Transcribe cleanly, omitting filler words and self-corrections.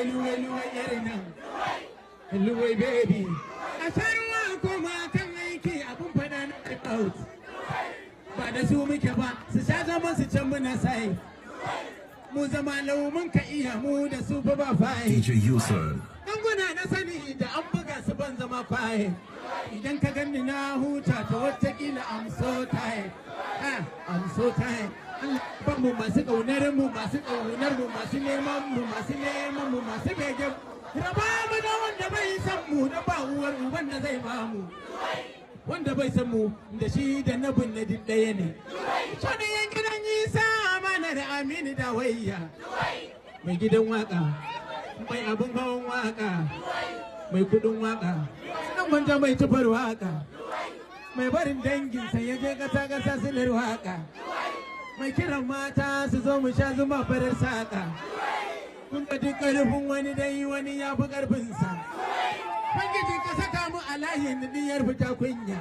luwai yarinan luwai baby a sarwa kuma kan aiki abun fada na out ba da su muke ba su sha zaman su can muna sai mu zama laumun ka iya mu da su fa ba faye DJ Yusuf guna na sani da an buga su ban zama kwaye idan ka ganni na huta ta watakila I'm so tired I'm so tired ban mu masu kaunar mu masu kaunar mu masu neman mu masu neman mu masu bege raba mu da wanda bai san mu da ba uwar uban da zai ba mu wanda bai san mu da shi da nabin na ɗaya ne so ne yan gidan Isa amana da Aminu da wayya mai gidan waka mai abun hawan waka mai kudin waka dan wanda mai tufar waka mai barin danginsa ya je kasa silar waka mai kiran mata su zo mu sha zuma farar saka kun ga duk karfin wani dai wani ya fi karfinsa Bangiji ka saka mu a layin niyar fita kunya